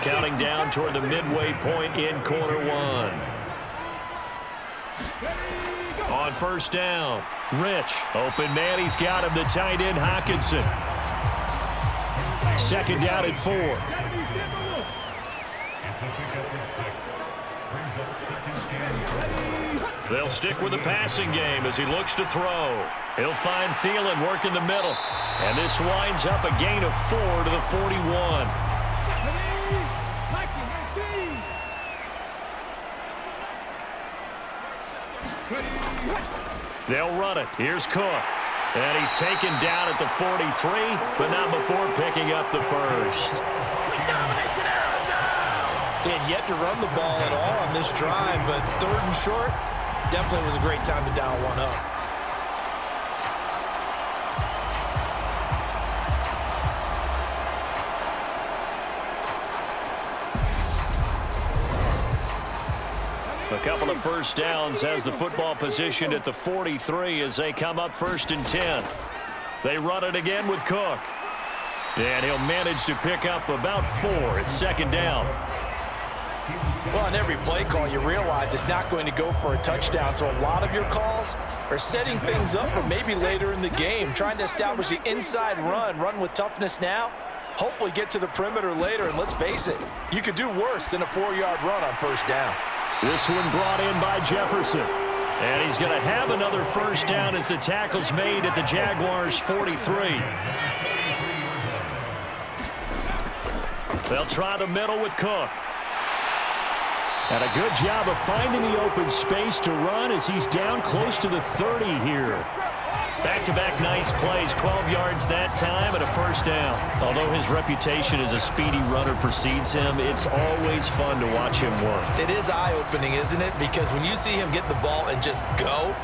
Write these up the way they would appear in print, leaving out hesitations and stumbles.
counting down toward the midway point in quarter one. On first down, Rich. Open man, he's got him, the tight end, Hockenson. Second down at 4. They'll stick with the passing game as he looks to throw. He'll find Thielen work in the middle. And this winds up a gain of 4 to the 41. They'll run it. Here's Cook. And he's taken down at the 43, but not before picking up the first. They had yet to run the ball at all on this drive, but third and short, definitely was a great time to dial one up. A couple of first downs has the football positioned at the 43 as they come up first and 10. They run it again with Cook. And he'll manage to pick up about 4. It's second down. Well, on every play call, you realize it's not going to go for a touchdown, so a lot of your calls are setting things up for maybe later in the game, trying to establish the inside run with toughness now, hopefully get to the perimeter later, and let's face it, you could do worse than a 4-yard run on first down. This one brought in by Jefferson. And he's going to have another first down as the tackle's made at the Jaguars' 43. They'll try the middle with Cook. And a good job of finding the open space to run as he's down close to the 30 here. Back-to-back nice plays, 12 yards that time and a first down. Although his reputation as a speedy runner precedes him, it's always fun to watch him work. It is eye-opening, isn't it? Because when you see him get the ball and just go,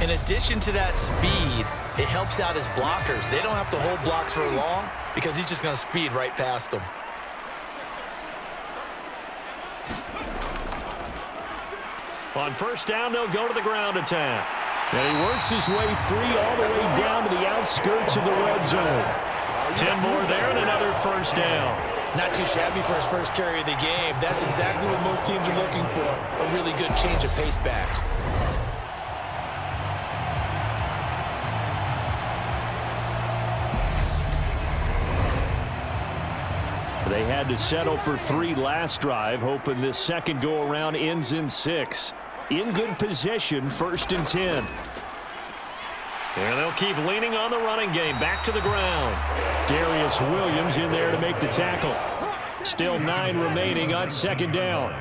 in addition to that speed, it helps out his blockers. They don't have to hold blocks for long because he's just going to speed right past them. On first down, they'll go to the ground attack. And he works his way free all the way down to the outskirts of the red zone. 10 more there and another first down. Not too shabby for his first carry of the game. That's exactly what most teams are looking for, a really good change of pace back. They had to settle for 3 last drive, hoping this second go-around ends in 6. In good position, first and 10. And they'll keep leaning on the running game. Back to the ground. Darius Williams in there to make the tackle. Still 9 remaining on second down.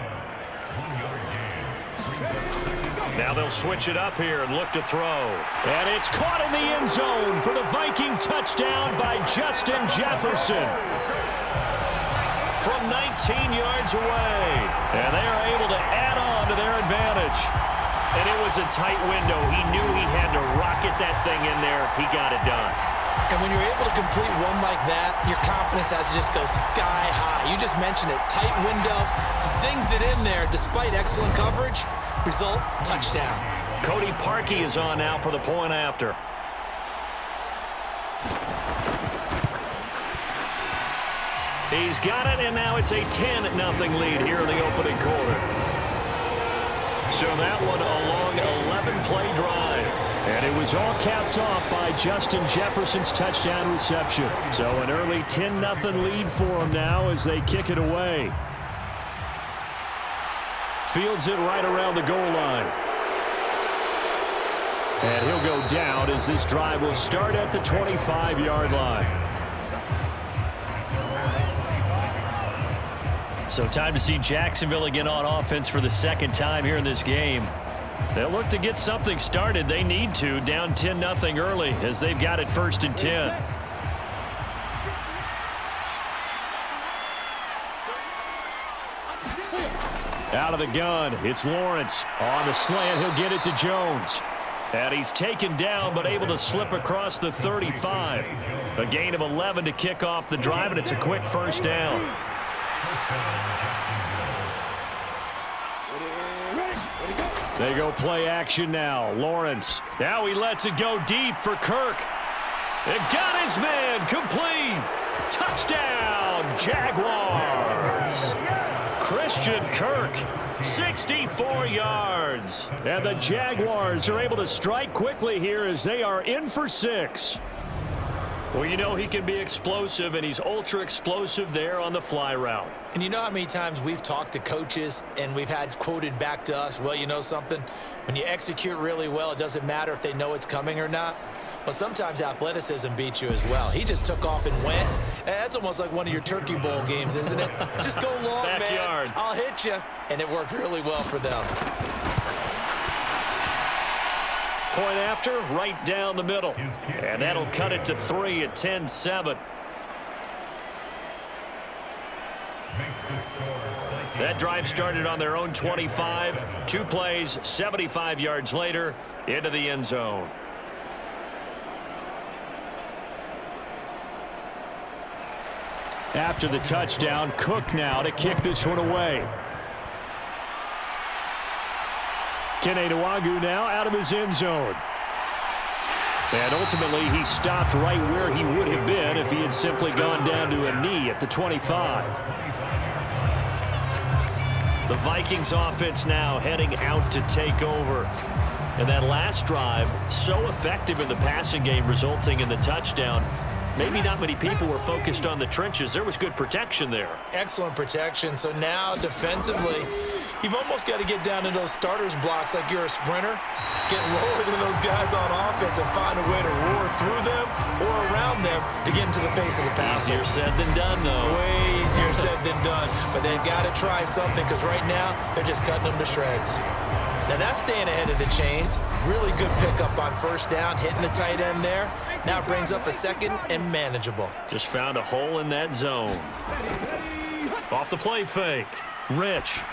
Now they'll switch it up here and look to throw. And it's caught in the end zone for the Viking touchdown by Justin Jefferson. From 19 yards away. And they are able to add on to their advantage. And it was a tight window. He knew he had to rocket that thing in there. He got it done. And when you're able to complete one like that, your confidence has to just go sky high. You just mentioned it. Tight window, zings it in there despite excellent coverage. Result, touchdown. Cody Parkey is on now for the point after. He's got it, and now it's a 10-0 lead here in the opening quarter. So that one a long 11-play drive. And it was all capped off by Justin Jefferson's touchdown reception. So an early 10-0 lead for him now as they kick it away. Fields it right around the goal line. And he'll go down as this drive will start at the 25-yard line. So time to see Jacksonville again on offense for the second time here in this game. They'll look to get something started. They need to, down 10-0 early as they've got it first and 10. Out of the gun, it's Lawrence. On the slant, he'll get it to Jones. And he's taken down but able to slip across the 35. A gain of 11 to kick off the drive, and it's a quick first down. They go play action now. Lawrence. Now he lets it go deep for Kirk. It got his man complete. Touchdown, Jaguars. Christian Kirk, 64 yards. And the Jaguars are able to strike quickly here as they are in for 6. Well, you know he can be explosive, and he's ultra explosive there on the fly route. And you know how many times we've talked to coaches and we've had quoted back to us, well, you know something? When you execute really well, it doesn't matter if they know it's coming or not. Well, sometimes athleticism beats you as well. He just took off and went. That's almost like one of your Turkey Bowl games, isn't it? Just go long, Backyard. man. I'll hit you. And it worked really well for them. Point after, right down the middle. And that'll cut it to 3 at 10-7. That drive started on their own 25. 2 plays, 75 yards later, into the end zone. After the touchdown, Cook now to kick this one away. Keneduagu now out of his end zone. And ultimately, he stopped right where he would have been if he had simply gone down to a knee at the 25. The Vikings offense now heading out to take over. And that last drive, so effective in the passing game, resulting in the touchdown. Maybe not many people were focused on the trenches. There was good protection there. Excellent protection. So now defensively, you've almost got to get down to those starters blocks like you're a sprinter. Get lower than those guys on offense and find a way to roar through them or around them to get into the face of the passer. Easier said than done, though. Way easier said than done. But they've got to try something because right now they're just cutting them to shreds. Now that's staying ahead of the chains. Really good pickup on first down, hitting the tight end there. Now it brings up a second and manageable. Just found a hole in that zone. Off the play fake. Rich.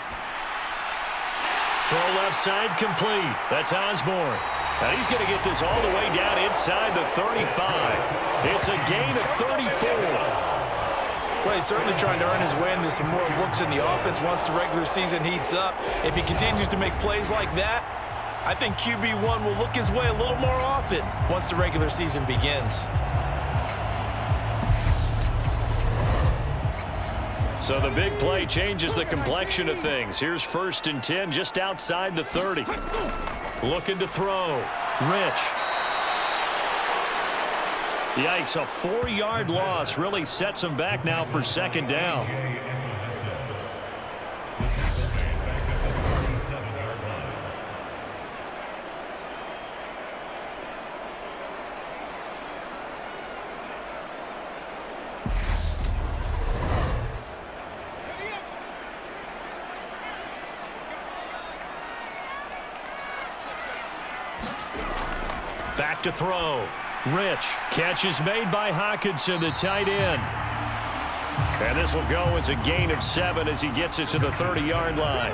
Throw left side complete. That's Osborne. And he's going to get this all the way down inside the 35. It's a gain of 34. Well, he's certainly trying to earn his way into some more looks in the offense once the regular season heats up. If he continues to make plays like that, I think QB1 will look his way a little more often once the regular season begins. So the big play changes the complexion of things. Here's 1st and 10 just outside the 30. Looking to throw. Rich. Yikes, a 4-yard loss really sets him back now for 2nd down. Back to throw. Rich. Catch is made by Hockenson, the tight end. And this will go as a gain of 7 as he gets it to the 30-yard line.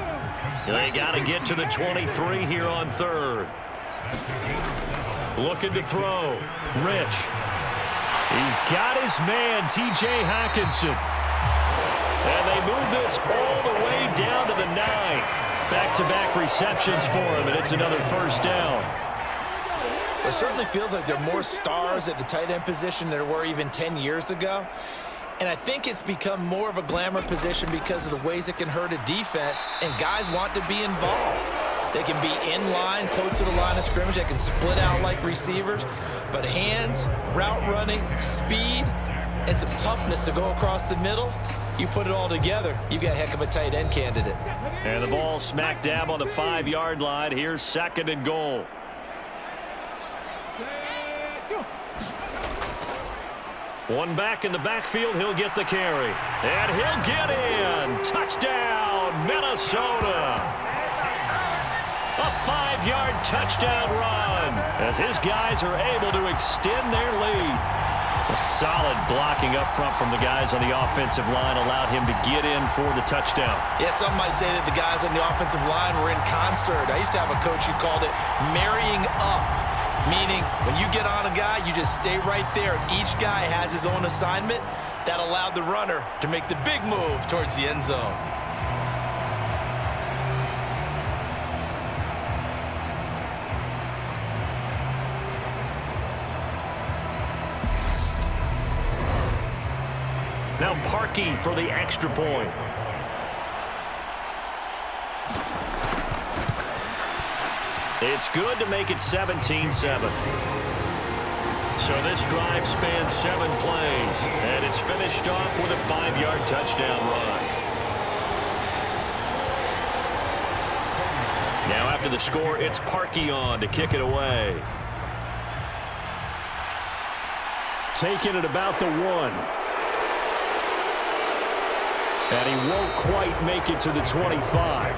They got to get to the 23 here on 3rd. Looking to throw. Rich. He's got his man, T.J. Hockenson. And they move this all the way down to the 9. Back-to-back receptions for him, and it's another 1st down. It certainly feels like there are more stars at the tight end position than there were even 10 years ago. And I think it's become more of a glamour position because of the ways it can hurt a defense, and guys want to be involved. They can be in line, close to the line of scrimmage. They can split out like receivers. But hands, route running, speed, and some toughness to go across the middle, you put it all together, you got a heck of a tight end candidate. And the ball smack dab on the 5-yard line. Here's 2nd and goal. One back in the backfield, he'll get the carry. And he'll get in. Touchdown, Minnesota. A 5-yard touchdown run as his guys are able to extend their lead. A solid blocking up front from the guys on the offensive line allowed him to get in for the touchdown. Yeah, some might say that the guys on the offensive line were in concert. I used to have a coach who called it marrying up. Meaning, when you get on a guy, you just stay right there, and each guy has his own assignment. That allowed the runner to make the big move towards the end zone. Now Parkey for the extra point. It's good to make it 17-7. So this drive spans 7 plays, and it's finished off with a 5-yard touchdown run. Now after the score, it's Parkey on to kick it away. Taking it about the 1. And he won't quite make it to the 25.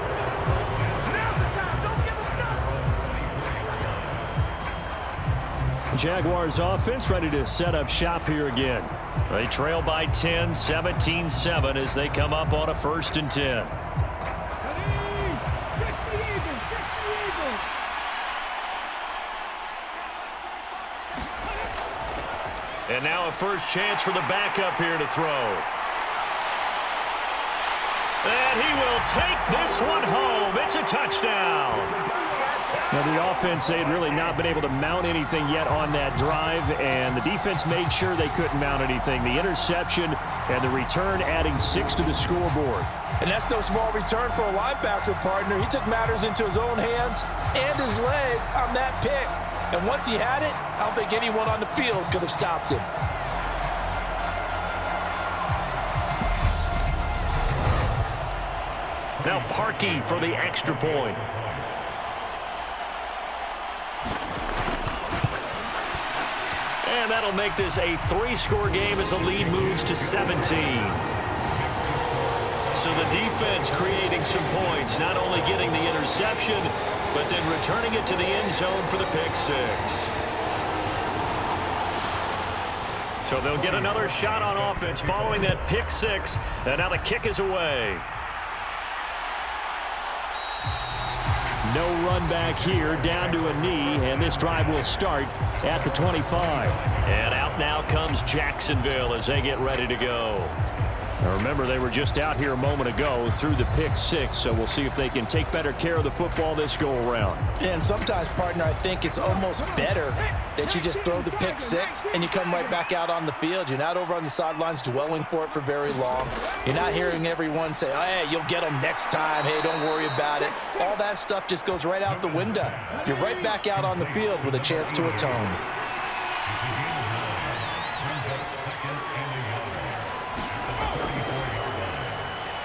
Jaguars offense ready to set up shop here again. They trail by 10, 17-7 as they come up on a 1st and 10. And now a first chance for the backup here to throw. And he will take this one home. It's a touchdown. Now, the offense, they had really not been able to mount anything yet on that drive, and the defense made sure they couldn't mount anything. The interception and the return adding 6 to the scoreboard. And that's no small return for a linebacker, partner. He took matters into his own hands and his legs on that pick. And once he had it, I don't think anyone on the field could have stopped him. Now Parkey for the extra point. And that'll make this a 3-score game as the lead moves to 17. So the defense creating some points, not only getting the interception, but then returning it to the end zone for the pick 6. So they'll get another shot on offense following that pick 6, and now the kick is away. No run back here, down to a knee, and this drive will start at the 25. And out now comes Jacksonville as they get ready to go. Now remember, they were just out here a moment ago through the pick 6, so we'll see if they can take better care of the football this go-around. And sometimes, partner, I think it's almost better that you just throw the pick 6 and you come right back out on the field. You're not over on the sidelines dwelling for it for very long. You're not hearing everyone say, oh, hey, you'll get them next time. Hey, don't worry about it. All that stuff just goes right out the window. You're right back out on the field with a chance to atone.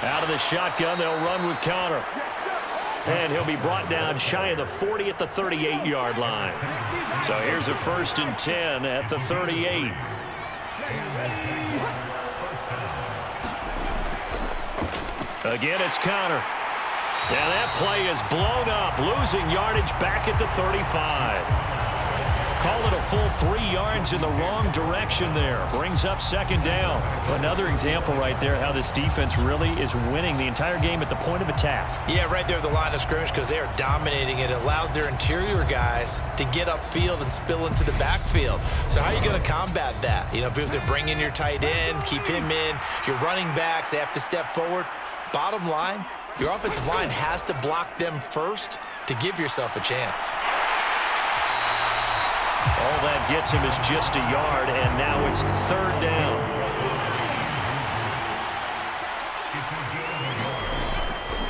Out of the shotgun, they'll run with Connor. And he'll be brought down shy of the 40 at the 38-yard line. So here's a 1st and 10 at the 38. Again, it's Connor. And that play is blown up, losing yardage back at the 35. Call it a full 3 yards in the wrong direction there. Brings up 2nd down. Another example right there how this defense really is winning the entire game at the point of attack. Yeah, right there at the line of scrimmage because they are dominating it. It allows their interior guys to get upfield and spill into the backfield. So how are you going to combat that? You know, because they bring in your tight end, keep him in. Your running backs, they have to step forward. Bottom line, your offensive line has to block them first to give yourself a chance. All that gets him is just a yard, and now it's 3rd down.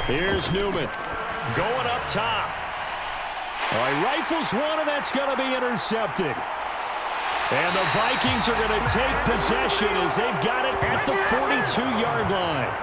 Here's Newman going up top. All right, rifles one, and that's going to be intercepted. And the Vikings are going to take possession as they've got it at the 42-yard line.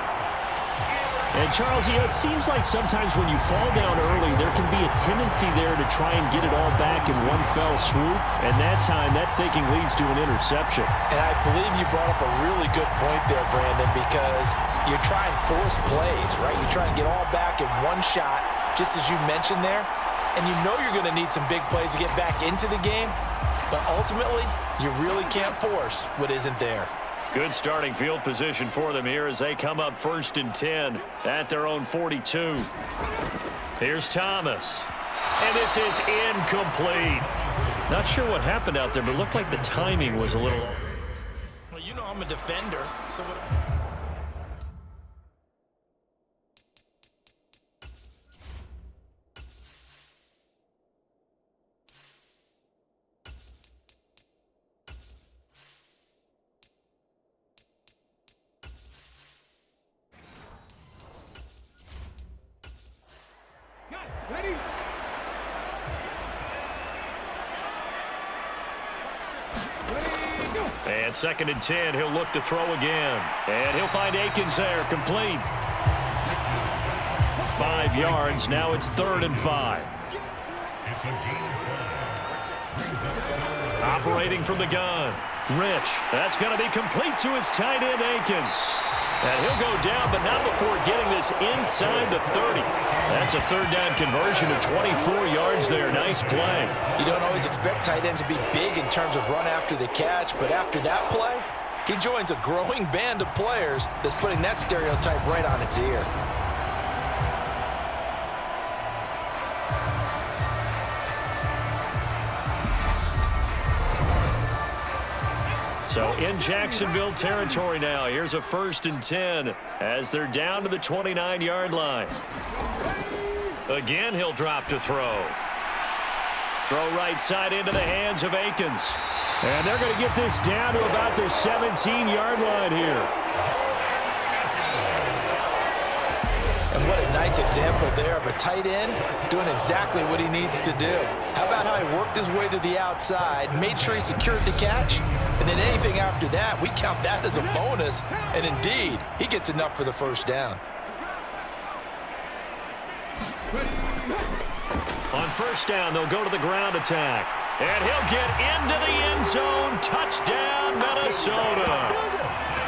And, Charles, you know, it seems like sometimes when you fall down early, there can be a tendency there to try and get it all back in one fell swoop. And that time, that thinking leads to an interception. And I believe you brought up a really good point there, Brandon, because you try and force plays, right? You try and get all back in one shot, just as you mentioned there. And you know you're going to need some big plays to get back into the game. But ultimately, you really can't force what isn't there. Good starting field position for them here as they come up 1st and 10 at their own 42. Here's Thomas. And this is incomplete. Not sure what happened out there, but it looked like the timing was a little... Well, you know I'm a defender, so what... And 2nd and 10, he'll look to throw again. And he'll find Akins there, complete. 5 yards, now it's 3rd and 5. Operating from the gun. Rich, that's going to be complete to his tight end, Akins. And he'll go down, but not before getting this inside the 30. That's a 3rd down conversion of 24 yards there. Nice play. You don't always expect tight ends to be big in terms of run after the catch, but after that play, he joins a growing band of players that's putting that stereotype right on its ear. So in Jacksonville territory now. Here's a 1st and 10 as they're down to the 29-yard line. Again, he'll drop to throw. Throw right side into the hands of Akins. And they're going to get this down to about the 17-yard line here. And what a nice example there of a tight end doing exactly what he needs to do. How about how he worked his way to the outside, made sure he secured the catch, and then anything after that, we count that as a bonus. And indeed, he gets enough for the 1st down. On 1st down, they'll go to the ground attack. And he'll get into the end zone. Touchdown, Minnesota.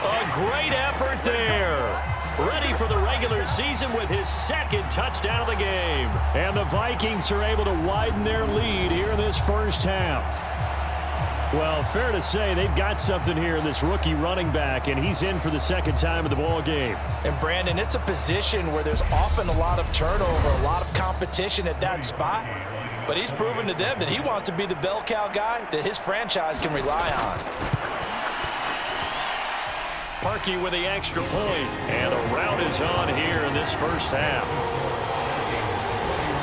A great effort there. Ready for the regular season with his 2nd touchdown of the game. And the Vikings are able to widen their lead here in this 1st half. Well, fair to say they've got something here in this rookie running back, and he's in for the 2nd time of the ball game. And, Brandon, it's a position where there's often a lot of turnover, a lot of competition at that spot. But he's proven to them that he wants to be the bell cow guy that his franchise can rely on. Parkey with the extra point, and the route is on here in this 1st half.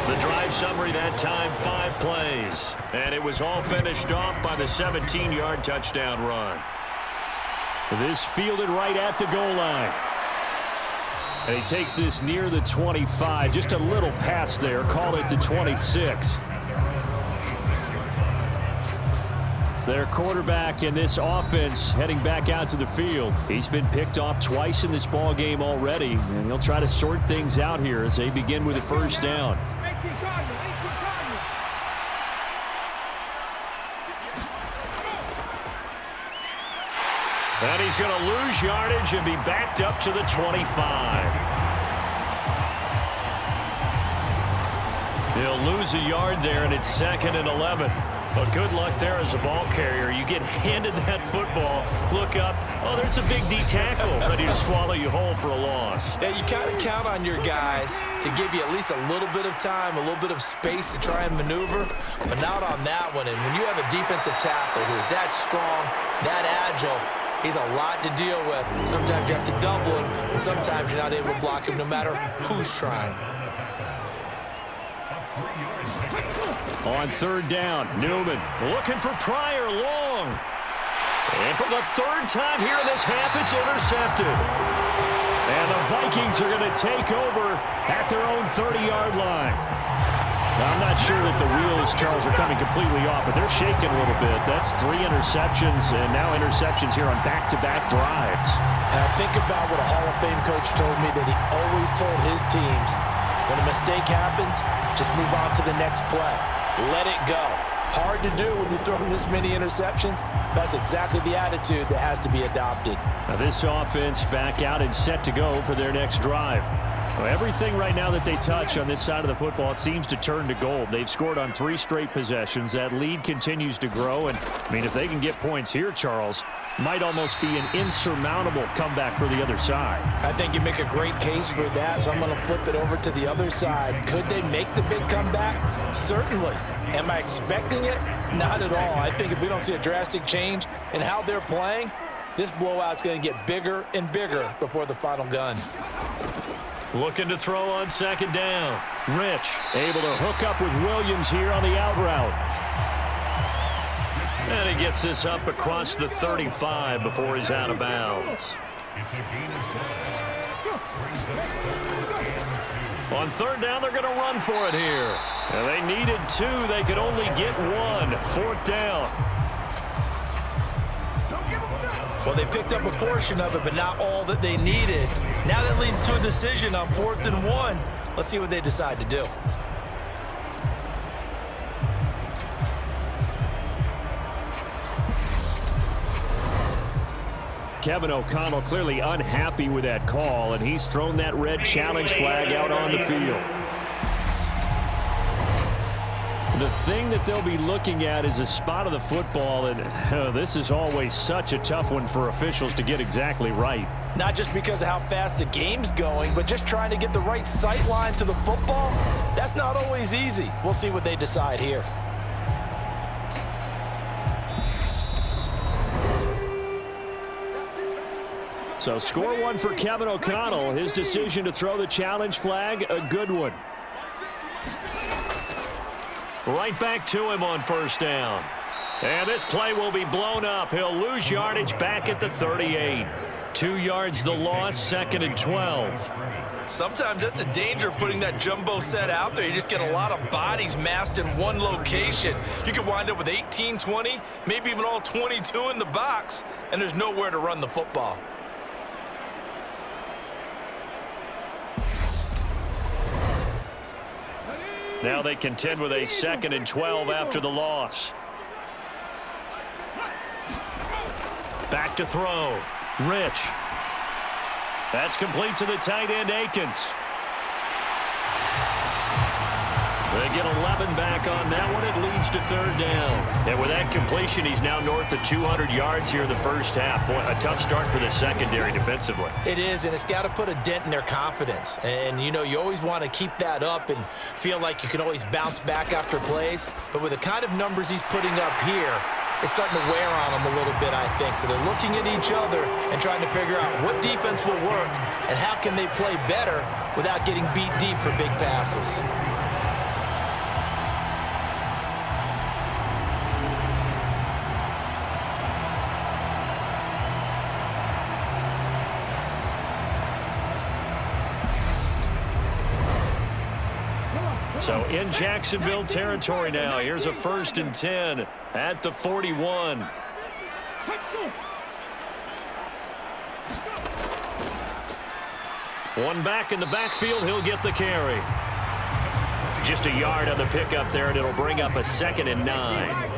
The drive summary that time, 5 plays. And it was all finished off by the 17-yard touchdown run. This fielded right at the goal line. And he takes this near the 25. Just a little pass there. Call it the 26. Their quarterback in this offense heading back out to the field. He's been picked off twice in this ball game already, and he'll try to sort things out here as they begin with the 1st down. And he's going to lose yardage and be backed up to the 25. He'll lose a yard there, and it's 2nd and 11. But good luck there as a ball carrier. You get handed that football, look up, oh, there's a big D tackle ready to swallow you whole for a loss. Yeah, you kind of count on your guys to give you at least a little bit of time, a little bit of space to try and maneuver, but not on that one. And when you have a defensive tackle who is that strong, that agile, he's a lot to deal with. Sometimes you have to double him, and sometimes you're not able to block him no matter who's trying. On 3rd down, Newman looking for Pryor long. And for the 3rd time here in this half, it's intercepted. And the Vikings are going to take over at their own 30-yard line. Now, I'm not sure that the wheels, Charles, are coming completely off, but they're shaking a little bit. That's 3 interceptions, and now interceptions here on back-to-back drives. And I think about what a Hall of Fame coach told me that he always told his teams, when a mistake happens, just move on to the next play. Let it go. Hard to do when you throw this many interceptions. That's exactly the attitude that has to be adopted. Now this offense back out and set to go for their next drive. Well, everything right now that they touch on this side of the football, it seems to turn to gold. They've scored on 3 straight possessions. That lead continues to grow. And, I mean, if they can get points here, Charles, might almost be an insurmountable comeback for the other side. I think you make a great case for that, so I'm going to flip it over to the other side. Could they make the big comeback? Certainly. Am I expecting it? Not at all. I think if we don't see a drastic change in how they're playing, this blowout's going to get bigger and bigger before the final gun. Looking to throw on 2nd down. Rich able to hook up with Williams here on the out route. And he gets this up across the 35 before he's out of bounds. On third down, they're going to run for it here. And they needed 2. They could only get 1. Fourth down. Well, they picked up a portion of it, but not all that they needed. Now that leads to a decision on 4th and 1. Let's see what they decide to do. Kevin O'Connell clearly unhappy with that call, and he's thrown that red challenge flag out on the field. The thing that they'll be looking at is a spot of the football, and this is always such a tough one for officials to get exactly right. Not just because of how fast the game's going, but just trying to get the right sight line to the football. That's not always easy. We'll see what they decide here. So score 1 for Kevin O'Connell. His decision to throw the challenge flag, a good one. Right back to him on first down. And this play will be blown up. He'll lose yardage back at the 38. 2 yards the loss, 2nd and 12. Sometimes that's a danger putting that jumbo set out there. You just get a lot of bodies massed in one location. You could wind up with 18, 20, maybe even all 22 in the box, and there's nowhere to run the football. Now they contend with a 2nd and 12 after the loss. Back to throw. Rich. That's complete to the tight end, Akins. They get 11 back on that one. It leads to 3rd down. And with that completion, he's now north of 200 yards here in the first half. Boy, a tough start for the secondary defensively. It is, and it's got to put a dent in their confidence. And, you know, you always want to keep that up and feel like you can always bounce back after plays. But with the kind of numbers he's putting up here, it's starting to wear on them a little bit, I think. So they're looking at each other and trying to figure out what defense will work and how can they play better without getting beat deep for big passes. So in Jacksonville territory now. Here's a 1st and 10 at the 41. One back in the backfield. He'll get the carry. Just a yard on the pickup there, and it'll bring up a 2nd and 9.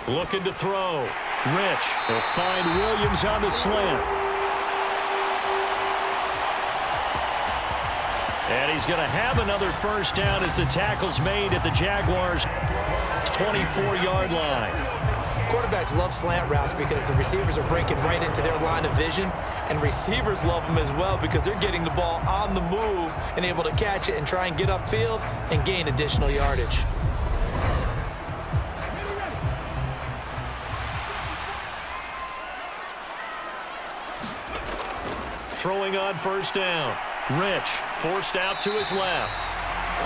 Looking to throw. Rich will find Williams on the slant. And he's going to have another first down as the tackle's made at the Jaguars' 24-yard line. Quarterbacks love slant routes because the receivers are breaking right into their line of vision, and receivers love them as well because they're getting the ball on the move and able to catch it and try and get upfield and gain additional yardage. Throwing on first down. Rich forced out to his left.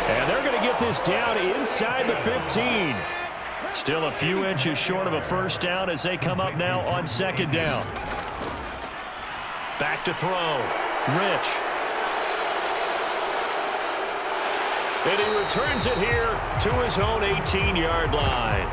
And they're going to get this down inside the 15. Still a few inches short of a first down as they come up now on 2nd down. Back to throw. Rich. And he returns it here to his own 18-yard line.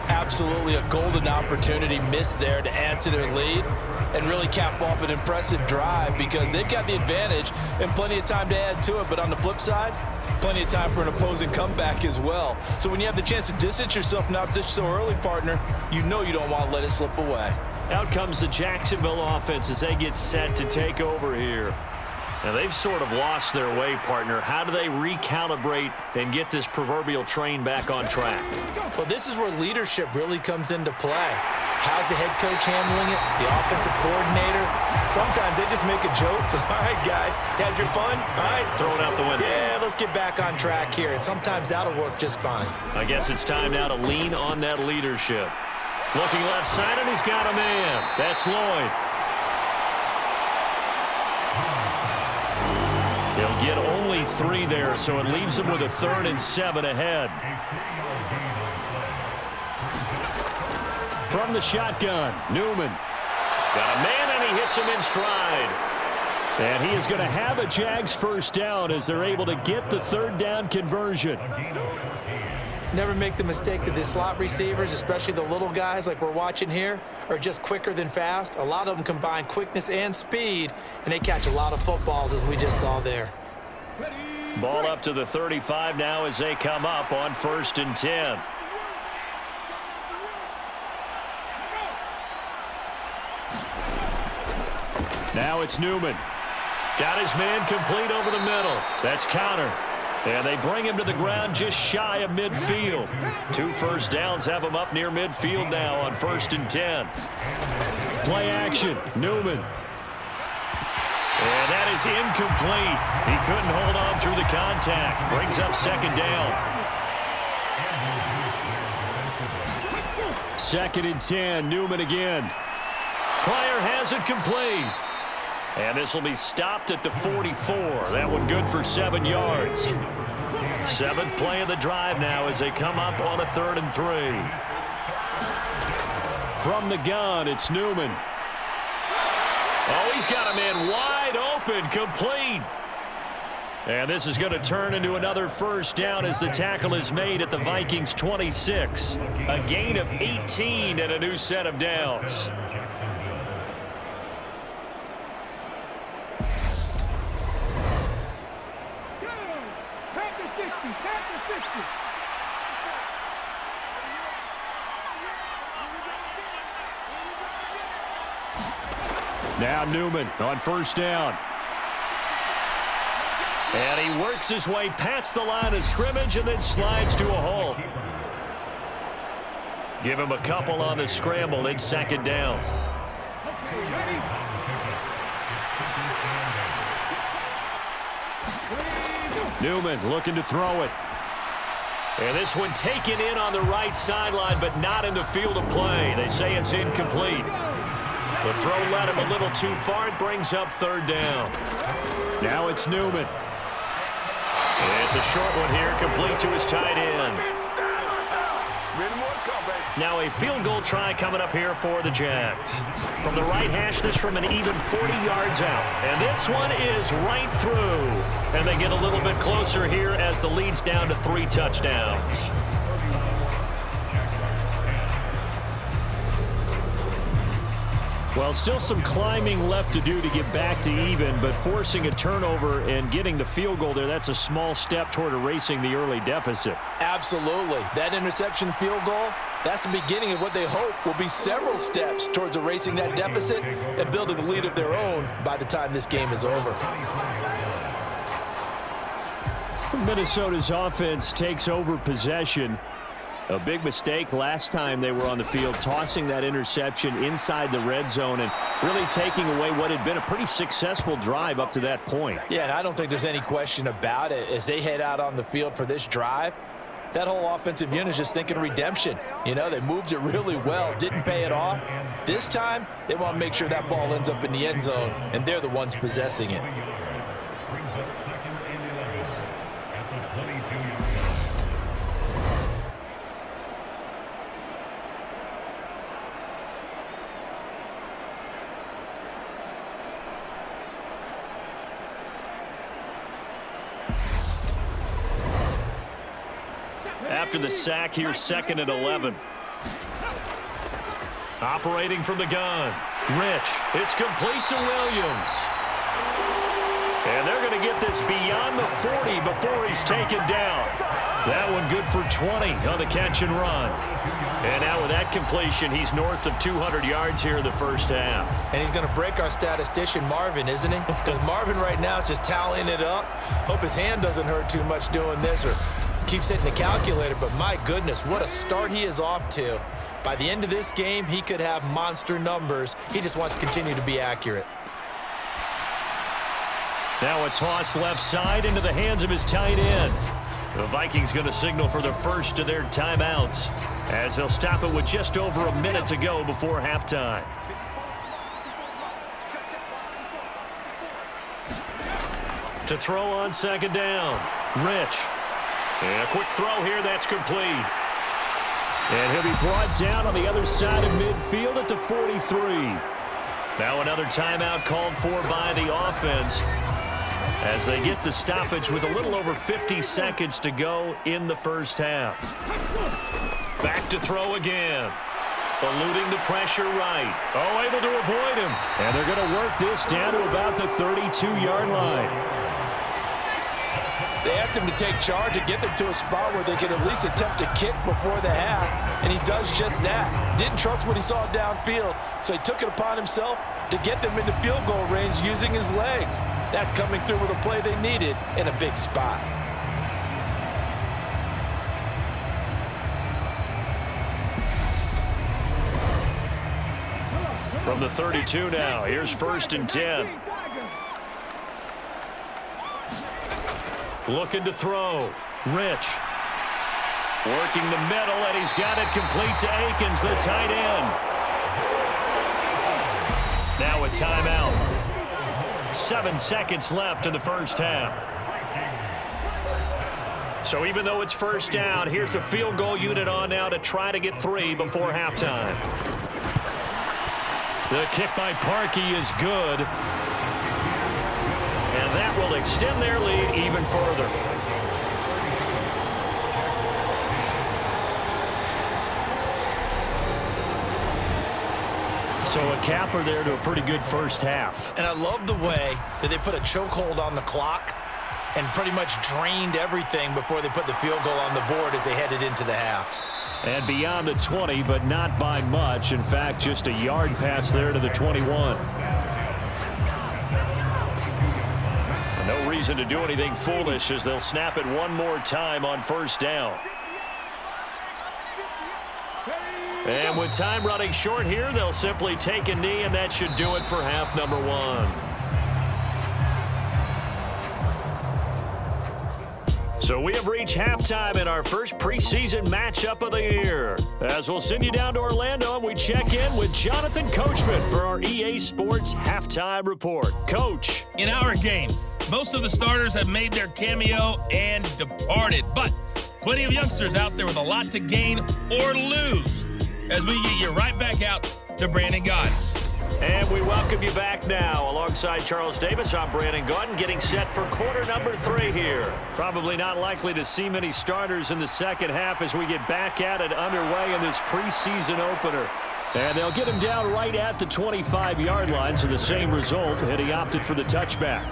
Absolutely a golden opportunity missed there to add to their lead and really cap off an impressive drive because they've got the advantage and plenty of time to add to it. But on the flip side, plenty of time for an opposing comeback as well. So when you have the chance to distance yourself from opposition so early, partner, you know you don't want to let it slip away. Out comes the Jacksonville offense as they get set to take over here. Now, they've sort of lost their way, partner. How do they recalibrate and get this proverbial train back on track? Well, this is where leadership really comes into play. How's the head coach handling it? The offensive coordinator? Sometimes they just make a joke. All right, guys, had your fun? All right. Throw it out the window. Yeah, let's get back on track here. And sometimes that'll work just fine. I guess it's time now to lean on that leadership. Looking left side, and he's got a man. That's Lloyd. He'll get only 3 there, so it leaves him with a 3rd and 7 ahead. From the shotgun, Newman. Got a man, and he hits him in stride. And he is going to have a Jags first down as they're able to get the third down conversion. Never make the mistake that the slot receivers, especially the little guys like we're watching here, are just quicker than fast. A lot of them combine quickness and speed, and they catch a lot of footballs, as we just saw there. Ball up to the 35 now as they come up on 1st and 10. Now it's Newman. Got his man complete over the middle. That's Connor. And they bring him to the ground just shy of midfield. 2 first downs have him up near midfield now on 1st and 10. Play action. Newman. And that is incomplete. He couldn't hold on through the contact. Brings up 2nd down. 2nd and 10. Newman again. Pryor has it complete. And this will be stopped at the 44. That one good for 7 yards. 7th play of the drive now as they come up on a 3rd and 3. From the gun, it's Newman. Oh, he's got a man wide open, complete. And this is going to turn into another first down as the tackle is made at the Vikings 26. A gain of 18 and a new set of downs. Now Newman on 1st down. And he works his way past the line of scrimmage and then slides to a hole. Give him a couple on the scramble. It's 2nd down. Newman looking to throw it. And this one taken in on the right sideline, but not in the field of play. They say it's incomplete. The throw led him a little too far. It brings up 3rd down. Now it's Newman. It's a short one here, complete to his tight end. Now a field goal try coming up here for the Jags. From the right hash, this from an even 40 yards out. And this one is right through. And they get a little bit closer here as the lead's down to 3 touchdowns. Well, still some climbing left to do to get back to even, but forcing a turnover and getting the field goal there, that's a small step toward erasing the early deficit. Absolutely. That interception field goal, that's the beginning of what they hope will be several steps towards erasing that deficit and building a lead of their own by the time this game is over. Minnesota's offense takes over possession. A big mistake last time they were on the field, tossing that interception inside the red zone and really taking away what had been a pretty successful drive up to that point. Yeah, and I don't think there's any question about it. As they head out on the field for this drive, that whole offensive unit is just thinking redemption. You know, they moved it really well, didn't pay it off. This time, they want to make sure that ball ends up in the end zone, and they're the ones possessing it. After the sack here, 2nd and 11. Operating from the gun. Rich. It's complete to Williams. And they're going to get this beyond the 40 before he's taken down. That one good for 20 on the catch and run. And now with that completion, he's north of 200 yards here in the first half. And he's going to break our statistician, Marvin, isn't he? Because Marvin right now is just tallying it up. Hope his hand doesn't hurt too much doing this or keeps hitting the calculator. But my goodness, what a start he is off to. By the end of this game, he could have monster numbers. He just wants to continue to be accurate. Now a toss left side into the hands of his tight end. The Vikings going to signal for the first of their timeouts as they'll stop it with just over a minute to go before halftime. To throw on 2nd down, Rich. And a quick throw here, that's complete. And he'll be brought down on the other side of midfield at the 43. Now another timeout called for by the offense as they get the stoppage with a little over 50 seconds to go in the first half. Back to throw again. Eluding the pressure right. Oh, able to avoid him. And they're going to work this down to about the 32-yard line. They asked him to take charge and get them to a spot where they could at least attempt to kick before the half, and he does just that. Didn't trust what he saw downfield, so he took it upon himself to get them into field goal range using his legs. That's coming through with a play they needed in a big spot. From the 32 now, here's 1st and 10. Looking to throw. Rich. Working the middle, and he's got it complete to Akins, the tight end. Now a timeout. 7 seconds left in the first half. So even though it's first down, here's the field goal unit on now to try to get 3 before halftime. The kick by Parkey is good. And that will extend their lead even further. So a capper there to a pretty good first half. And I love the way that they put a chokehold on the clock and pretty much drained everything before they put the field goal on the board as they headed into the half. And beyond the 20, but not by much. In fact, just a yard pass there to the 21. No reason to do anything foolish as they'll snap it one more time on first down. And with time running short here, they'll simply take a knee, and that should do it for half number 1. So we have reached halftime in our first preseason matchup of the year. As we'll send you down to Orlando, and we check in with Jonathan Coachman for our EA Sports Halftime Report. Coach. In our game, most of the starters have made their cameo and departed, but plenty of youngsters out there with a lot to gain or lose as we get you right back out to Brandon Gaudin. And we welcome you back now. Alongside Charles Davis, I'm Brandon Gaudin, getting set for quarter number 3 here. Probably not likely to see many starters in the second half as we get back at it underway in this preseason opener. And they'll get him down right at the 25-yard line, so the same result, and he opted for the touchback.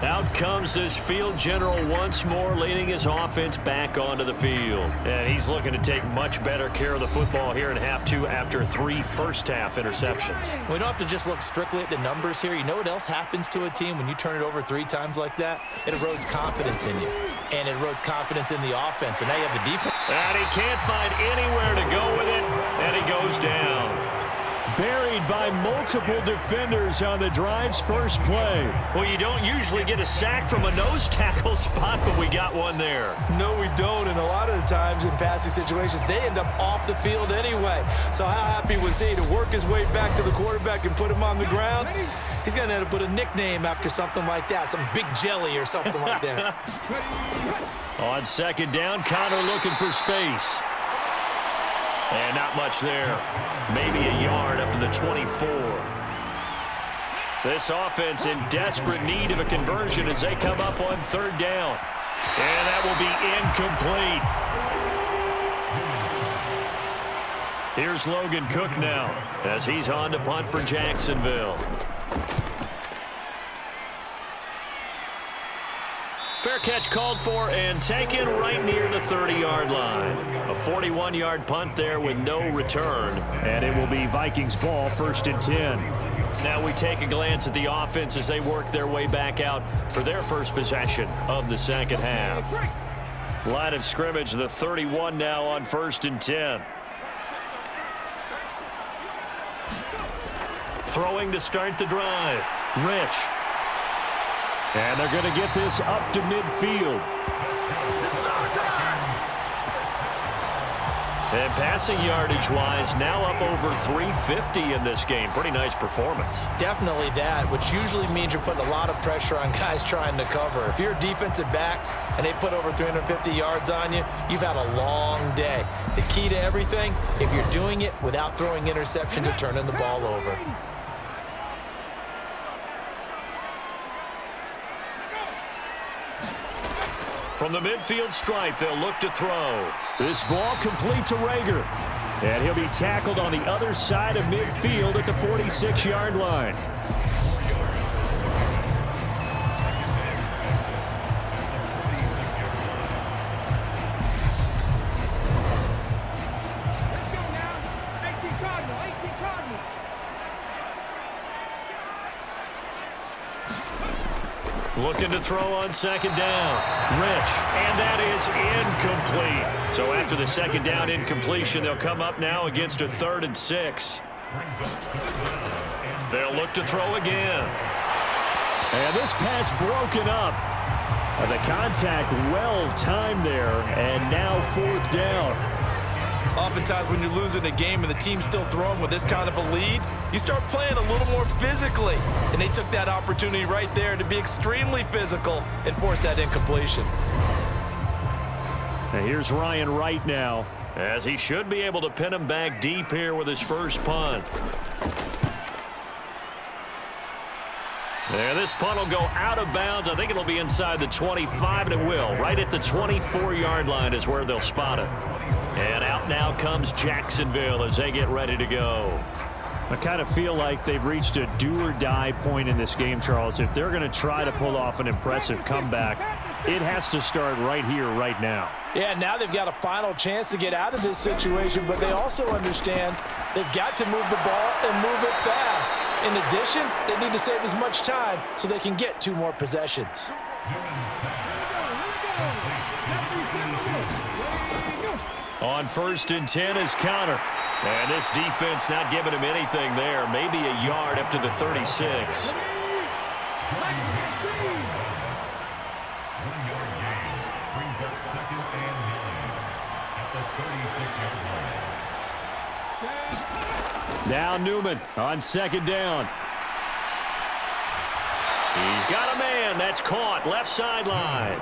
Out comes this field general once more, leading his offense back onto the field. And he's looking to take much better care of the football here in half 2 after 3 first-half interceptions. We don't have to just look strictly at the numbers here. You know what else happens to a team when you turn it over 3 times like that? It erodes confidence in you. And it erodes confidence in the offense. And now you have the defense. And he can't find anywhere to go with it, and he goes down. Buried by multiple defenders on the drive's first play. Well, you don't usually get a sack from a nose tackle spot, but we got one there. No, we don't. And a lot of the times in passing situations, they end up off the field anyway. So how happy was he to work his way back to the quarterback and put him on the ground? He's going to end up with a nickname after something like that, some Big Jelly or something like that. On second down, Connor looking for space. And not much there. Maybe a yard up to the 24. This offense in desperate need of a conversion as they come up on third down. And that will be incomplete. Here's Logan Cook now as he's on to punt for Jacksonville. Fair catch called for and taken right near the 30-yard line. A 41-yard punt there with no return. And it will be Vikings ball, 1st and 10. Now we take a glance at the offense as they work their way back out for their first possession of the second half. Line of scrimmage, the 31 now on 1st and 10. Throwing to start the drive. Rich. And they're going to get this up to midfield. And passing yardage-wise, now up over 350 in this game. Pretty nice performance. Definitely that, which usually means you're putting a lot of pressure on guys trying to cover. If you're a defensive back and they put over 350 yards on you, you've had a long day. The key to everything, if you're doing it without throwing interceptions or turning the ball over. From the midfield stripe, they'll look to throw. This ball complete to Rager. And he'll be tackled on the other side of midfield at the 46-yard line. Looking to throw on second down. Rich, and that is incomplete. So after the second down incompletion, they'll come up now against a 3rd and 6. They'll look to throw again. And this pass broken up. The contact well timed there, and now 4th down. Oftentimes when you're losing a game and the team's still throwing with this kind of a lead, you start playing a little more physically. And they took that opportunity right there to be extremely physical and force that incompletion. And here's Ryan Wright now, as he should be able to pin him back deep here with his first punt. There, this punt will go out of bounds. I think it'll be inside the 25, and it will. Right at the 24-yard line is where they'll spot it. And out now comes Jacksonville as they get ready to go. I kind of feel like they've reached a do-or-die point in this game, Charles. If they're going to try to pull off an impressive comeback, it has to start right here, right now. Yeah, now they've got a final chance to get out of this situation, but they also understand they've got to move the ball and move it fast. In addition, they need to save as much time so they can get 2 more possessions. On 1st and 10 is Connor. And this defense not giving him anything there. Maybe a yard up to the 36. Now Newman on 2nd down. He's got a man. That's caught. Left sideline.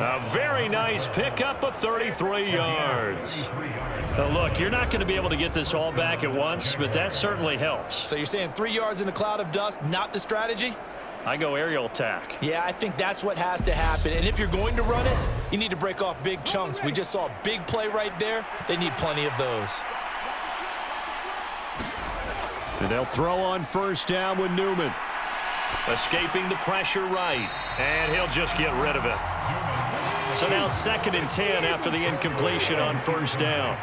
A very nice pickup of 33 yards. Look, you're not going to be able to get this all back at once, but that certainly helps. So you're saying 3 yards in a cloud of dust, not the strategy? I go aerial attack. Yeah, I think that's what has to happen. And if you're going to run it, you need to break off big chunks. We just saw a big play right there. They need plenty of those. And they'll throw on 1st down with Newman. Escaping the pressure right. And he'll just get rid of it. So now 2nd and 10 after the incompletion on 1st down.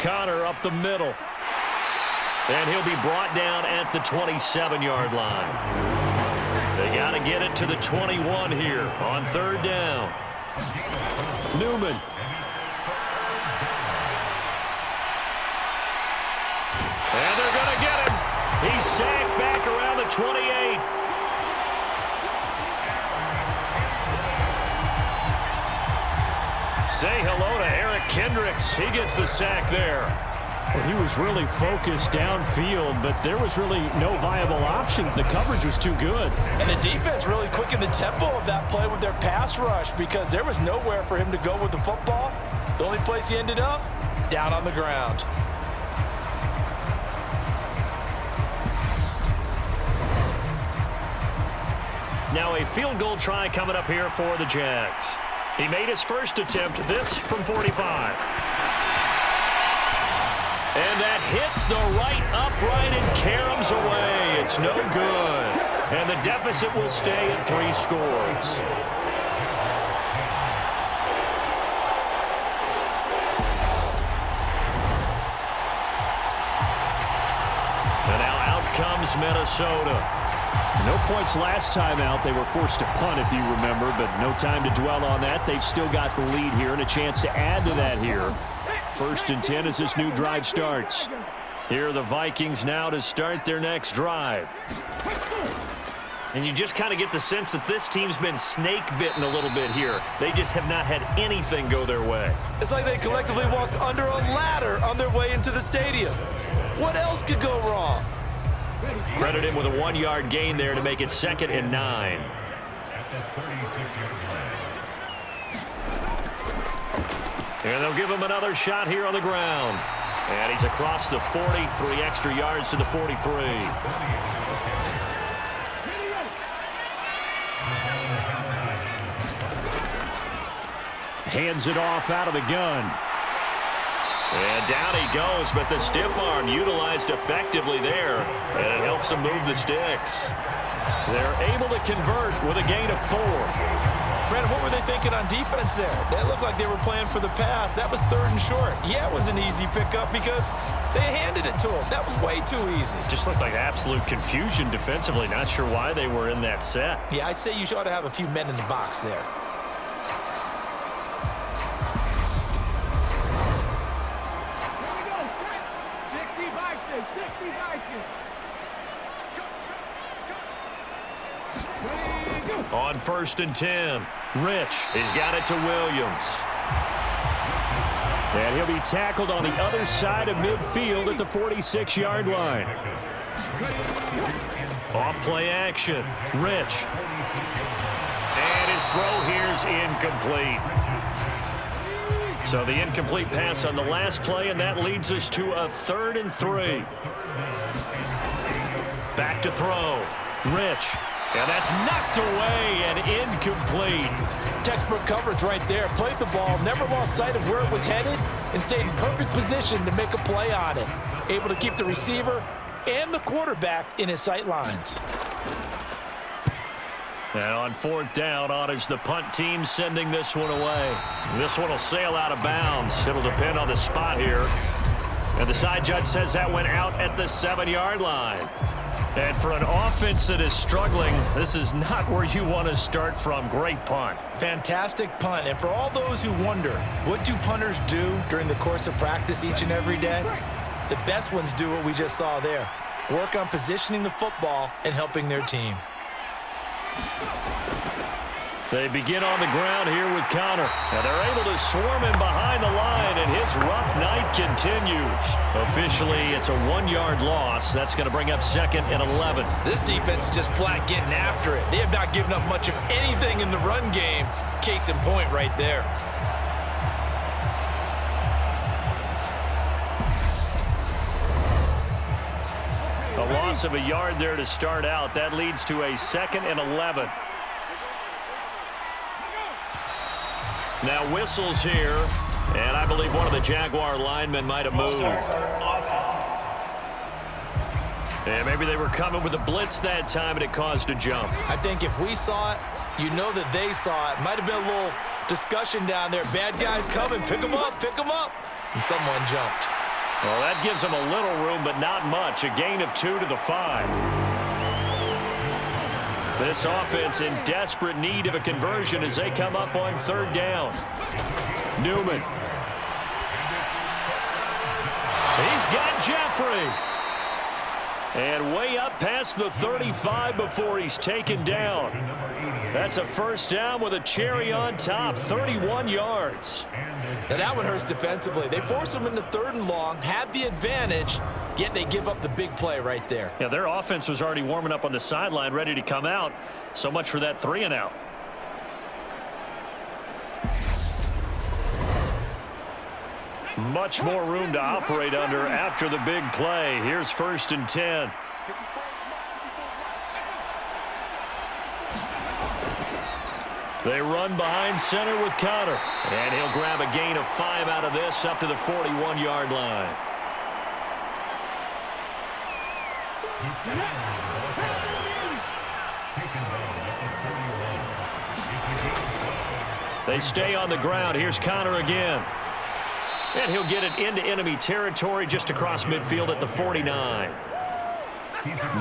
Connor up the middle. And he'll be brought down at the 27-yard line. They got to get it to the 21 here on 3rd down. Newman. And they're going to get him. He's sacked back around the 28. Say hello to Eric Kendricks. He gets the sack there. Well, he was really focused downfield, but there was really no viable options. The coverage was too good. And the defense really quickened the tempo of that play with their pass rush because there was nowhere for him to go with the football. The only place he ended up, down on the ground. Now a field goal try coming up here for the Jags. He made his first attempt, this from 45. And that hits the right upright and caroms away. It's no good. And the deficit will stay at 3 scores. And now out comes Minnesota. No points last time out. They were forced to punt, if you remember, but no time to dwell on that. They've still got the lead here and a chance to add to that here. 1st and 10 as this new drive starts. Here are the Vikings now to start their next drive. And you just kind of get the sense that this team's been snake-bitten a little bit here. They just have not had anything go their way. It's like they collectively walked under a ladder on their way into the stadium. What else could go wrong? Credit him with a 1-yard gain there to make it 2nd and 9. And they'll give him another shot here on the ground. And he's across the 40, 3 extra yards to the 43. Hands it off out of the gun. And down he goes, but the stiff arm utilized effectively there. And it helps him move the sticks. They're able to convert with a gain of 4. Brandon, what were they thinking on defense there? They looked like they were playing for the pass. That was 3rd and short. Yeah, it was an easy pickup because they handed it to him. That was way too easy. Just looked like absolute confusion defensively. Not sure why they were in that set. Yeah, I'd say you ought to have a few men in the box there. On 1st and 10, Rich has got it to Williams. And he'll be tackled on the other side of midfield at the 46-yard line. Off play action, Rich. And his throw here's incomplete. So the incomplete pass on the last play, and that leads us to a 3rd and 3. Back to throw, Rich. And that's knocked away and incomplete. Textbook coverage right there. Played the ball, never lost sight of where it was headed, and stayed in perfect position to make a play on it. Able to keep the receiver and the quarterback in his sight lines. And on 4th down, honors the punt team sending this one away. This one will sail out of bounds. It'll depend on the spot here. And the side judge says that went out at the 7-yard line. And for an offense that is struggling, this is not where you want to start from. Great punt. Fantastic punt. And for all those who wonder, what do punters do during the course of practice each and every day? The best ones do what we just saw there. Work on positioning the football and helping their team. They begin on the ground here with Connor. And they're able to swarm him behind the line, and his rough night continues. Officially, it's a 1-yard loss. That's going to bring up 2nd and 11. This defense is just flat getting after it. They have not given up much of anything in the run game. Case in point right there. A loss of a yard there to start out. That leads to a 2nd and 11. Now whistles here, and I believe one of the Jaguar linemen might have moved. And maybe they were coming with a blitz that time, and it caused a jump. I think if we saw it, you know that they saw it. Might have been a little discussion down there. Bad guys coming, pick them up, and someone jumped. Well, that gives them a little room, but not much. A gain of 2 to the 5. This offense in desperate need of a conversion as they come up on 3rd down. Newman. He's got Jeffrey. And way up past the 35 before he's taken down. That's a 1st down with a cherry on top, 31 yards. Now that one hurts defensively. They forced him into 3rd and long, had the advantage, yet they give up the big play right there. Yeah, their offense was already warming up on the sideline, ready to come out. So much for that 3 and out. Much more room to operate under after the big play. Here's 1st and 10. They run behind center with Connor. And he'll grab a gain of 5 out of this up to the 41-yard line. They stay on the ground. Here's Connor again. And he'll get it into enemy territory just across midfield at the 49.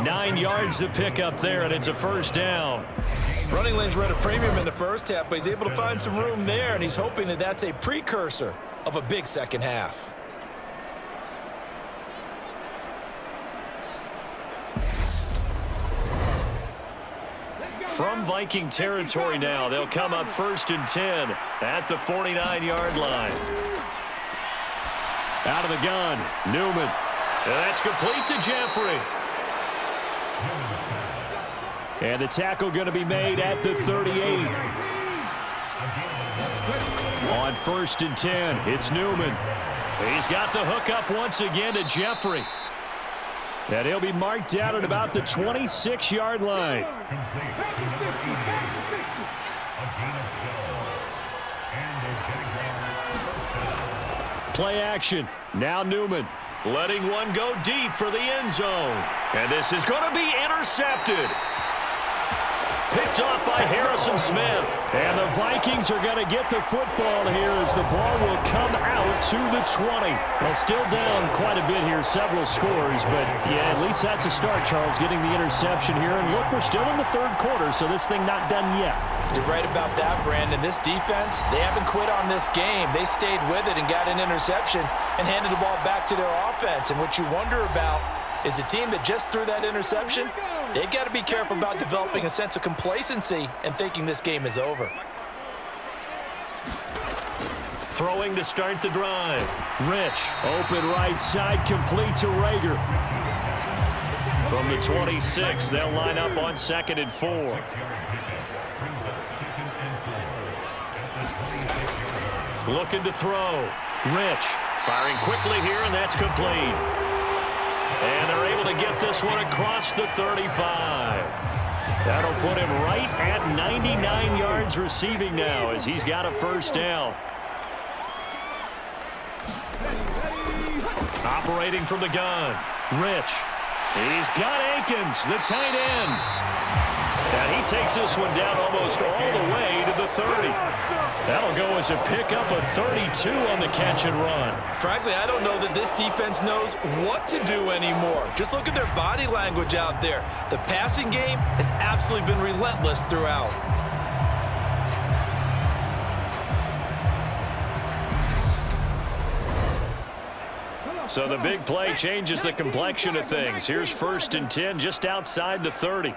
9 yards to pick up there, and it's a 1st down. Running lanes were at a premium in the first half, but he's able to find some room there, and he's hoping that that's a precursor of a big second half. from Viking territory now. They'll come up 1st and 10 at the 49-yard line. Out of the gun, Newman. And that's complete to Jeffrey. And the tackle going to be made at the 38. On 1st and 10, it's Newman. He's got the hook up once again to Jeffrey. And he'll be marked down at about the 26-yard line. Play action. Now Newman letting one go deep for the end zone. And this is going to be intercepted. Picked off by Harrison Smith. And the Vikings are going to get the football here as the ball will come out to the 20. Well, still down quite a bit here, several scores. But, yeah, at least that's a start, Charles, getting the interception here. And, look, we're still in the third quarter, so this thing not done yet. You're right about that, Brandon. This defense, they haven't quit on this game. They stayed with it and got an interception and handed the ball back to their offense. And what you wonder about is the team that just threw that interception, they've got to be careful about developing a sense of complacency and thinking this game is over. Throwing to start the drive. Rich, open right side, complete to Rager. From the 26, they'll line up on 2nd and 4. Looking to throw. Rich firing quickly here, and that's complete. And they're able to get this one across the 35. That'll put him right at 99 yards receiving now as he's got a first down. Operating from the gun. Rich. He's got Akins, the tight end. And he takes this one down almost all the way to the 30. That'll go as a pickup of 32 on the catch and run. Frankly, I don't know that this defense knows what to do anymore. Just look at their body language out there. The passing game has absolutely been relentless throughout. So the big play changes the complexion of things. Here's 1st and 10 just outside the 30.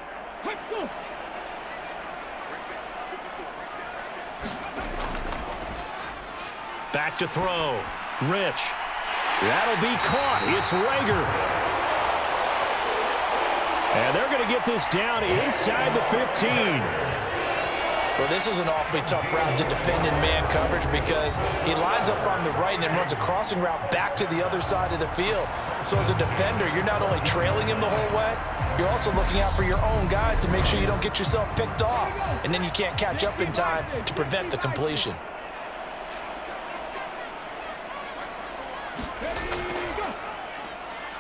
Back to throw. Rich. That'll be caught. It's Rager. And they're going to get this down inside the 15. Well, this is an awfully tough route to defend in man coverage because he lines up on the right and then runs a crossing route back to the other side of the field. So as a defender, you're not only trailing him the whole way, you're also looking out for your own guys to make sure you don't get yourself picked off. And then you can't catch up in time to prevent the completion.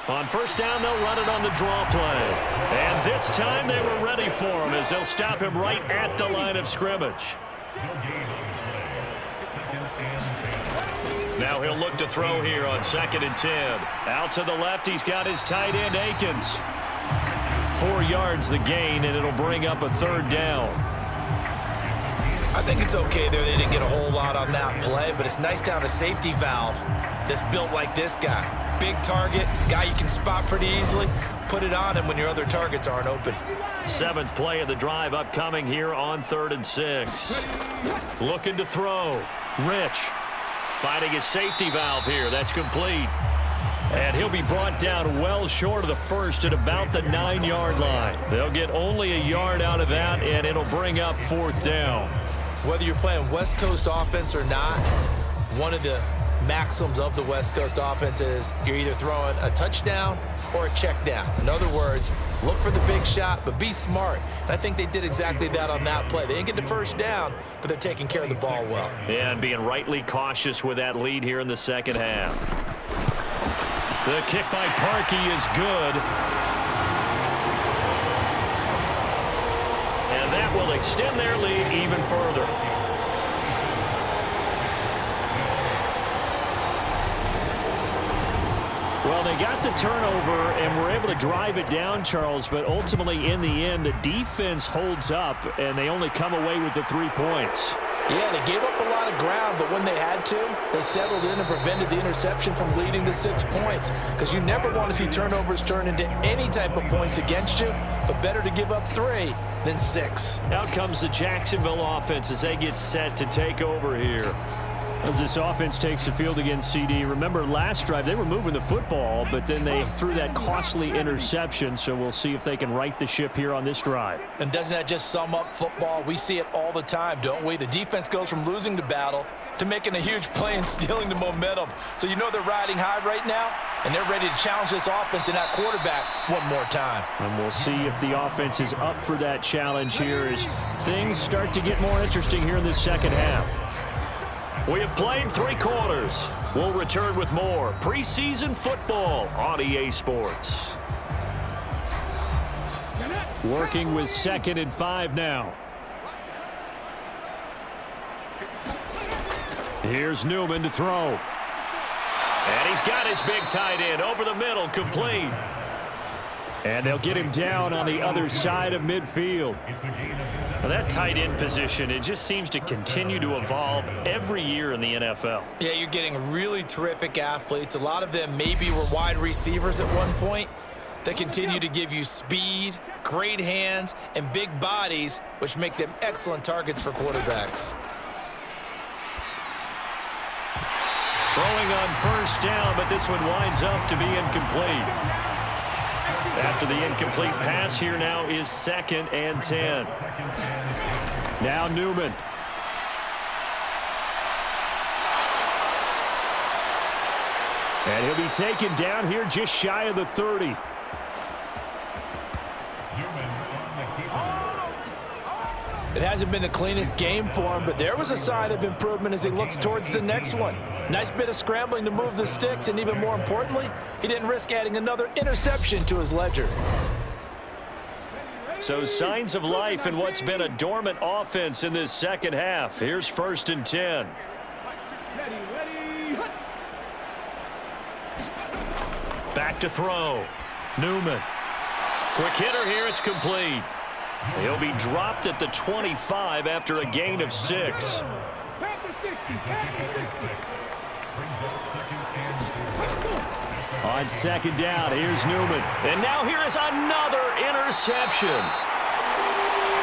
On first down, they'll run it on the draw play. And this time they were ready for him as they'll stop him right at the line of scrimmage. Now he'll look to throw here on 2nd and 10. Out to the left, he's got his tight end, Akins. 4 yards the gain, and it'll bring up a 3rd down. I think it's okay there. They didn't get a whole lot on that play, but it's nice to have a safety valve that's built like this guy. Big target, guy you can spot pretty easily. Put it on him when your other targets aren't open. 7th play of the drive upcoming here on 3rd and 6. Looking to throw. Rich finding his safety valve here. That's complete. And he'll be brought down well short of the first at about the 9-yard line. They'll get only a yard out of that, and it'll bring up 4th down. Whether you're playing West Coast offense or not, one of the maxims of the West Coast offense is you're either throwing a touchdown or a check down. In other words, look for the big shot, but be smart. And I think they did exactly that on that play. They didn't get the first down, but they're taking care of the ball well. Yeah, and being rightly cautious with that lead here in the second half. The kick by Parkey is good. And that will extend their lead even further. Well, they got the turnover and were able to drive it down, Charles, but ultimately in the end, the defense holds up and they only come away with the 3 points. Yeah, they gave up a lot of ground, but when they had to, they settled in and prevented the interception from leading to 6 points. Because you never want to see turnovers turn into any type of points against you, but better to give up 3 than 6. Out comes the Jacksonville offense as they get set to take over here. As this offense takes the field against CD, remember last drive they were moving the football, but then they threw that costly interception, so we'll see if they can right the ship here on this drive. And doesn't that just sum up football? We see it all the time, don't we? The defense goes from losing the battle to making a huge play and stealing the momentum. So you know they're riding high right now, and they're ready to challenge this offense and that quarterback one more time. And we'll see if the offense is up for that challenge here as things start to get more interesting here in the second half. We have played 3 quarters. We'll return with more preseason football on EA Sports. Working with 2nd and 5 now. Here's Newman to throw. And he's got his big tight end over the middle, complete. And they'll get him down on the other side of midfield. Now that tight end position, it just seems to continue to evolve every year in the NFL. Yeah, you're getting really terrific athletes. A lot of them maybe were wide receivers at one point. They continue to give you speed, great hands, and big bodies, which make them excellent targets for quarterbacks. Throwing on 1st down, but this one winds up to be incomplete. After the incomplete pass, here now is 2nd and 10. Now Newman. And he'll be taken down here just shy of the 30. It hasn't been the cleanest game for him, but there was a sign of improvement as he looks towards the next one. Nice bit of scrambling to move the sticks, and even more importantly, he didn't risk adding another interception to his ledger. So signs of life in what's been a dormant offense in this second half. Here's 1st and 10. Back to throw. Newman. Quick hitter here, it's complete. He'll be dropped at the 25 after a gain of 6. On 2nd down, here's Newman. And now here is another interception.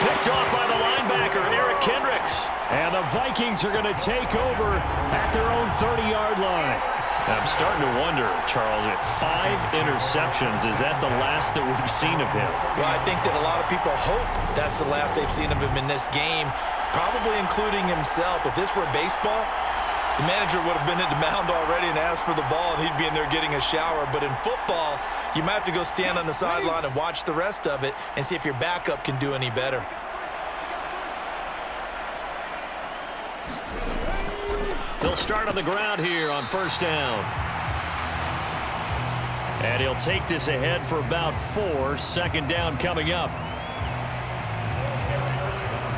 Picked off by the linebacker, Eric Kendricks. And the Vikings are going to take over at their own 30-yard line. I'm starting to wonder, Charles, if 5 interceptions, is that the last that we've seen of him? Well, I think that a lot of people hope that's the last they've seen of him in this game, probably including himself. If this were baseball, the manager would have been at the mound already and asked for the ball, and he'd be in there getting a shower. But in football, you might have to go stand on the sideline and watch the rest of it and see if your backup can do any better. He'll start on the ground here on 1st down. And he'll take this ahead for about 4. 2nd down coming up.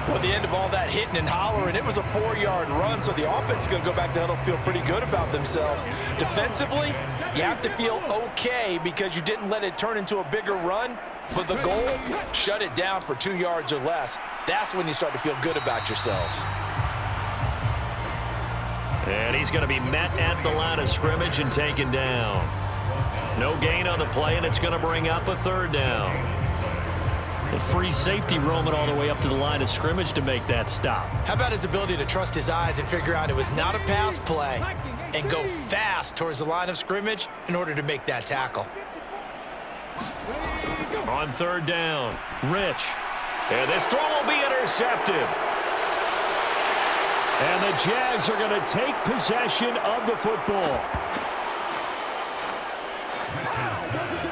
Well, at the end of all that hitting and hollering, it was a 4-yard run, so the offense is going to go back to huddle, feel pretty good about themselves. Defensively, you have to feel okay because you didn't let it turn into a bigger run, but the goal, shut it down for 2 yards or less. That's when you start to feel good about yourselves. And he's going to be met at the line of scrimmage and taken down. No gain on the play, and it's going to bring up a 3rd down. The free safety roaming all the way up to the line of scrimmage to make that stop. How about his ability to trust his eyes and figure out it was not a pass play and go fast towards the line of scrimmage in order to make that tackle. On 3rd down, Rich. And this throw will be intercepted. And the Jags are going to take possession of the football.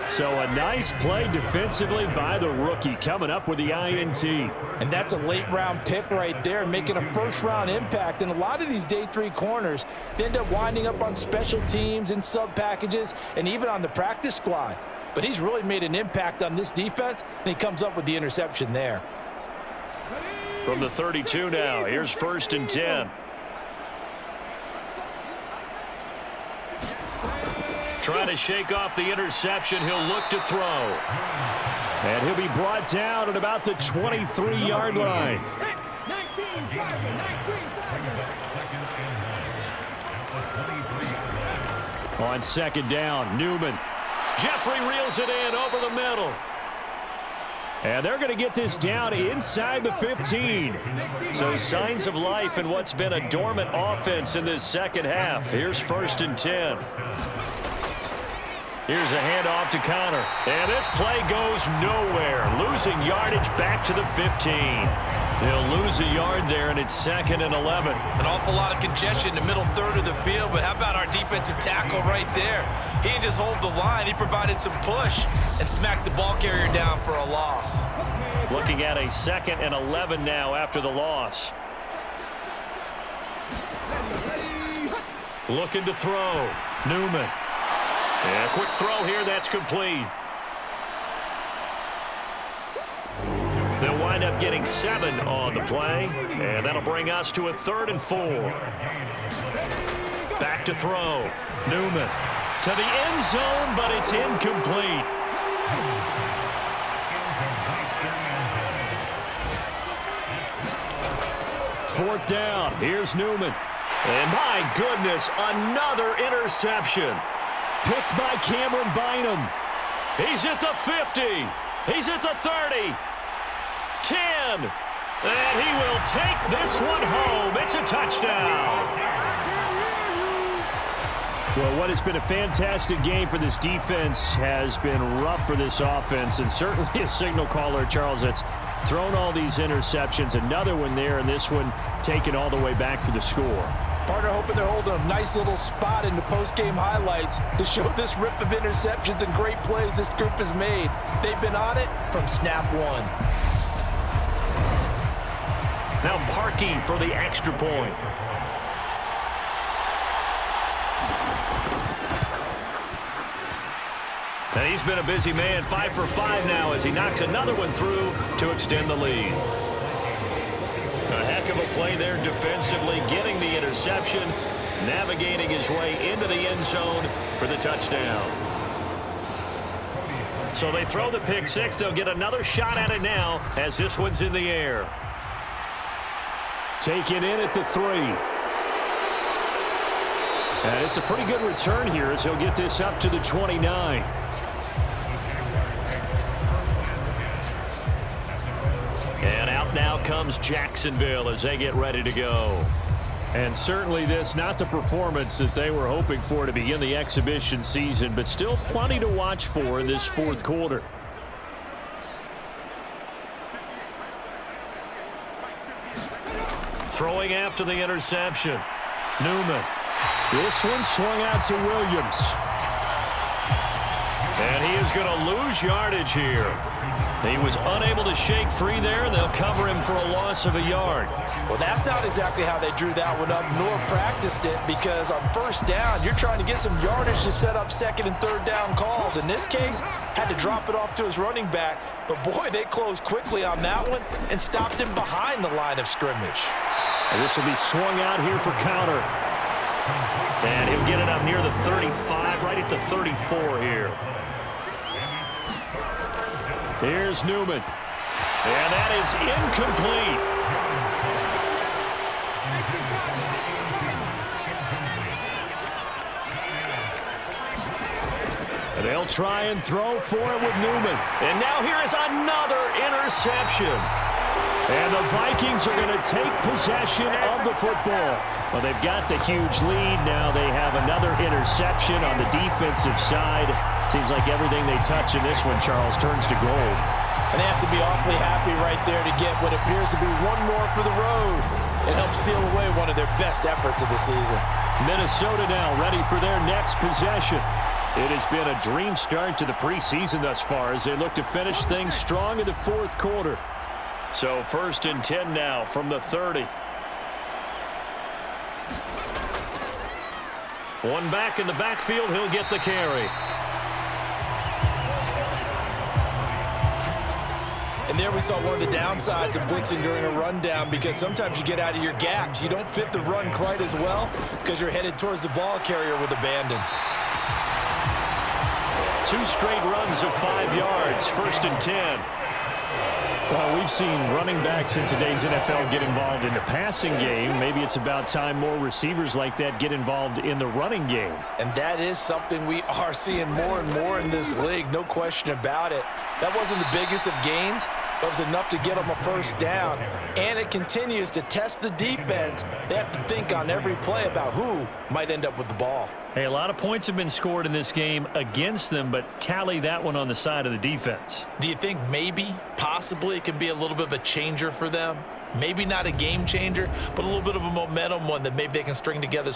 So a nice play defensively by the rookie coming up with the INT. And that's a late-round pick right there, making a first-round impact. And a lot of these day 3 corners end up winding up on special teams and sub-packages and even on the practice squad. But he's really made an impact on this defense, and he comes up with the interception there. From the 32 now, here's 1st and 10. Trying to shake off the interception, he'll look to throw. And he'll be brought down at about the 23-yard line. On second down, Newman. Jeffrey reels it in over the middle. And they're going to get this down inside the 15. So signs of life in what's been a dormant offense in this second half. Here's 1st and 10. Here's a handoff to Connor. And this play goes nowhere. Losing yardage back to the 15. They'll lose a yard there, and it's 2nd and 11. An awful lot of congestion in the middle third of the field, but how about our defensive tackle right there? He didn't just hold the line. He provided some push and smacked the ball carrier down for a loss. Looking at a 2nd and 11 now after the loss. Looking to throw. Newman. Yeah, quick throw here. That's complete. They'll wind up getting 7 on the play, and that'll bring us to a 3rd and 4. Back to throw. Newman to the end zone, but it's incomplete. Fourth down. Here's Newman. And my goodness, another interception. Picked by Cameron Bynum. He's at the 50. He's at the 30. 10. And he will take this one home. It's a touchdown. Well, what has been a fantastic game for this defense has been rough for this offense, and certainly a signal caller, Charles, that's thrown all these interceptions. Another one there, and this one taken all the way back for the score. Partner hoping they're holding a nice little spot in the post-game highlights to show this rip of interceptions and great plays this group has made. They've been on it from snap one. Now Parkey for the extra point. And he's been a busy man, 5 for 5 now as he knocks another one through to extend the lead. A heck of a play there defensively, getting the interception, navigating his way into the end zone for the touchdown. So they throw the pick six. They'll get another shot at it now as this one's in the air. Taken in at the 3. And it's a pretty good return here as he'll get this up to the 29. And out now comes Jacksonville as they get ready to go. And certainly this not the performance that they were hoping for to begin the exhibition season, but still plenty to watch for in this fourth quarter. Throwing after the interception. Newman. This one swung out to Williams. And he is going to lose yardage here. He was unable to shake free there, and they'll cover him for a loss of a yard. Well, that's not exactly how they drew that one up, nor practiced it, because on first down, you're trying to get some yardage to set up second and third down calls. In this case, had to drop it off to his running back, but boy, they closed quickly on that one and stopped him behind the line of scrimmage. And this will be swung out here for counter. And he'll get it up near the 35, right at the 34 here. Here's Newman. And that is incomplete. And they'll try and throw for it with Newman. And now here is another interception. And the Vikings are going to take possession of the football. Well, they've got the huge lead. Now they have another interception on the defensive side. Seems like everything they touch in this one, Charles, turns to gold. And they have to be awfully happy right there to get what appears to be one more for the road. It helps seal away one of their best efforts of the season. Minnesota now ready for their next possession. It has been a dream start to the preseason thus far as they look to finish things strong in the fourth quarter. So 1st and 10 now from the 30. One back in the backfield, he'll get the carry. And there we saw one of the downsides of blitzing during a rundown, because sometimes you get out of your gaps. You don't fit the run quite as well because you're headed towards the ball carrier with abandon. 2 straight runs of 5 yards, 1st and 10. Well, we've seen running backs in today's NFL get involved in the passing game. Maybe it's about time more receivers like that get involved in the running game. And that is something we are seeing more and more in this league, no question about it. That wasn't the biggest of gains, but it was enough to get them a first down. And it continues to test the defense. They have to think on every play about who might end up with the ball. Hey, a lot of points have been scored in this game against them, but tally that one on the side of the defense. Do you think maybe, possibly, it can be a little bit of a changer for them? Maybe not a game changer, but a little bit of a momentum one that maybe they can string together